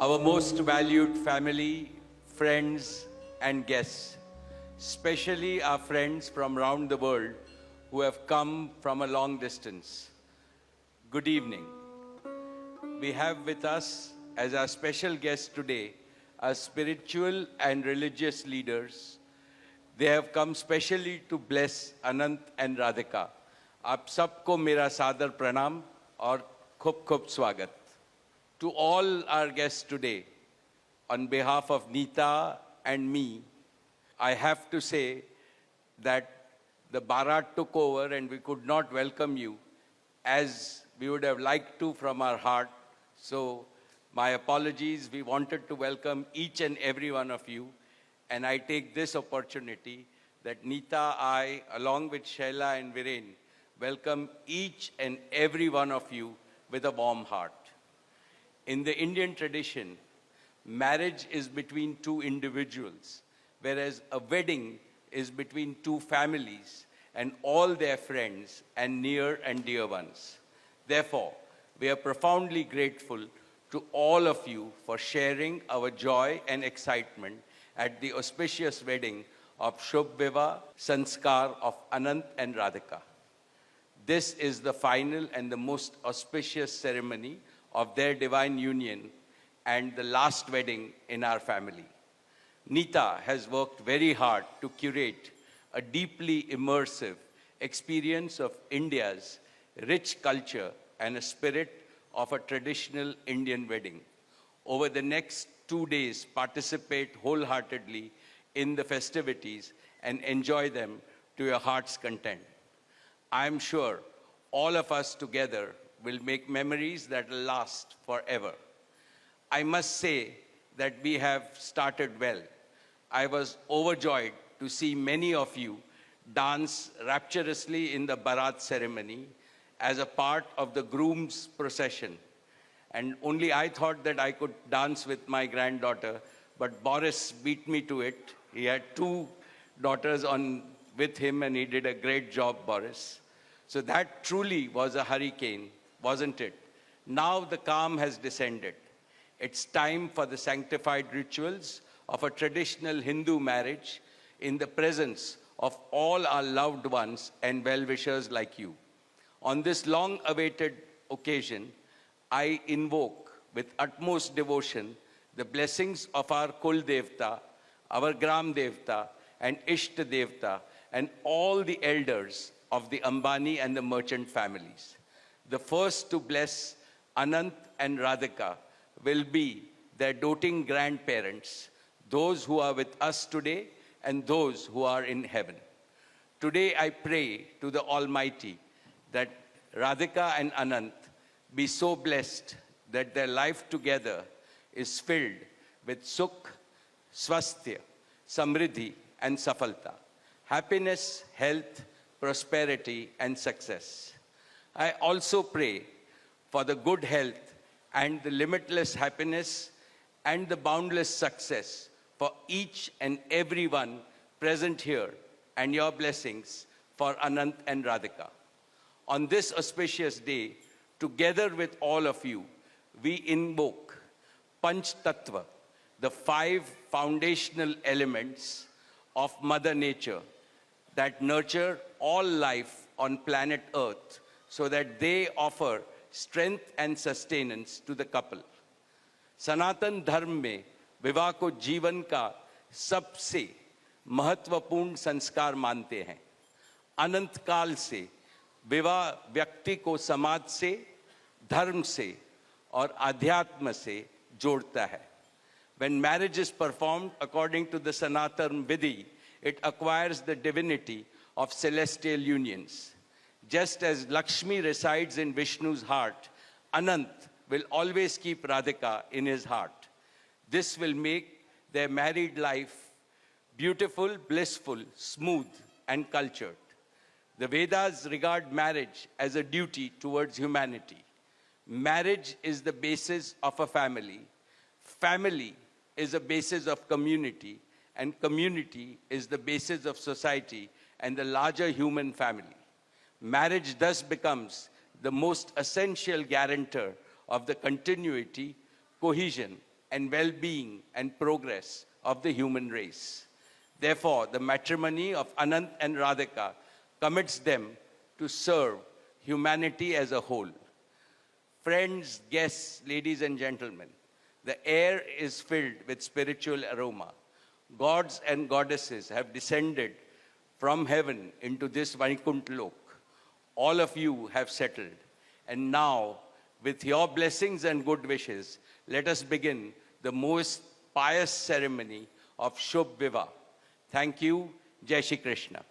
Our most valued family, friends, and guests, especially our friends from around the world who have come from a long distance. Good evening. We have with us as our special guests today our spiritual and religious leaders. They have come specially to bless Anant and Radhika. आप सबको मेरा सादर प्रणाम और खूब खूब स्वागत. To all our guests today, on behalf of Neeta and me, I have to say that the Bharat took over and we could not welcome you as we would have liked to from our heart. So my apologies. We wanted to welcome each and every one of you. And I take this opportunity that Neeta, I, along with Shaila and Viren, welcome each and every one of you with a warm heart. In the Indian tradition, marriage is between two individuals, whereas a wedding is between two families and all their friends and near and dear ones. Therefore, we are profoundly grateful to all of you for sharing our joy and excitement at the auspicious wedding of Shubh Vivah Sanskar of Anant and Radhika. This is the final and the most auspicious ceremony of their divine union and the last wedding in our family. Neeta has worked very hard to curate a deeply immersive experience of India's rich culture and a spirit of a traditional Indian wedding. Over the next 2 days, participate wholeheartedly in the festivities and enjoy them to your heart's content. I am sure all of us together will make memories that will last forever. I must say that we have started well. I was overjoyed to see many of you dance rapturously in the Bharat ceremony as a part of the groom's procession. And only I thought that I could dance with my granddaughter, but Boris beat me to it. He had 2 daughters with him and he did a great job, Boris. So that truly was a hurricane, wasn't it? Now the calm has descended. It's time for the sanctified rituals of a traditional Hindu marriage in the presence of all our loved ones and well-wishers like you. On this long-awaited occasion, I invoke with utmost devotion the blessings of our Kul Devta, our Gram Devta, and Ishta Devta, and all the elders of the Ambani and the merchant families. The first to bless Anant and Radhika will be their doting grandparents, those who are with us today and those who are in heaven. Today I pray to the Almighty that Radhika and Anant be so blessed that their life together is filled with sukh, swasthya, samriddhi, and safalta, happiness, health, prosperity, and success. I also pray for the good health and the limitless happiness and the boundless success for each and every one present here, and your blessings for Anant and Radhika. On this auspicious day, together with all of you, we invoke Panch Tattva, the 5 foundational elements of Mother Nature that nurture all life on planet Earth so that they offer strength and sustenance to the couple. Sanatan Dharma में विवाह को जीवन का सबसे महत्वपूर्ण संस्कार मानते हैं. अनंत काल से विवाह व्यक्ति को समाज से, धर्म से और अध्यात्म से जोड़ता है. When marriage is performed according to the Sanatan Vidhi, it acquires the divinity of celestial unions. Just as Lakshmi resides in Vishnu's heart, Anant will always keep Radhika in his heart. This will make their married life beautiful, blissful, smooth, and cultured. The Vedas regard marriage as a duty towards humanity. Marriage is the basis of a family. Family is a basis of community, and community is the basis of society and the larger human family. Marriage thus becomes the most essential guarantor of the continuity, cohesion, and well-being and progress of the human race. Therefore, the matrimony of Anant and Radhika commits them to serve humanity as a whole. Friends, guests, ladies and gentlemen, the air is filled with spiritual aroma. Gods and goddesses have descended from heaven into this Vaikuntha Lok. All of you have settled. And now, with your blessings and good wishes, let us begin the most pious ceremony of Shubh Vivah. Thank you. Jai Shri Krishna.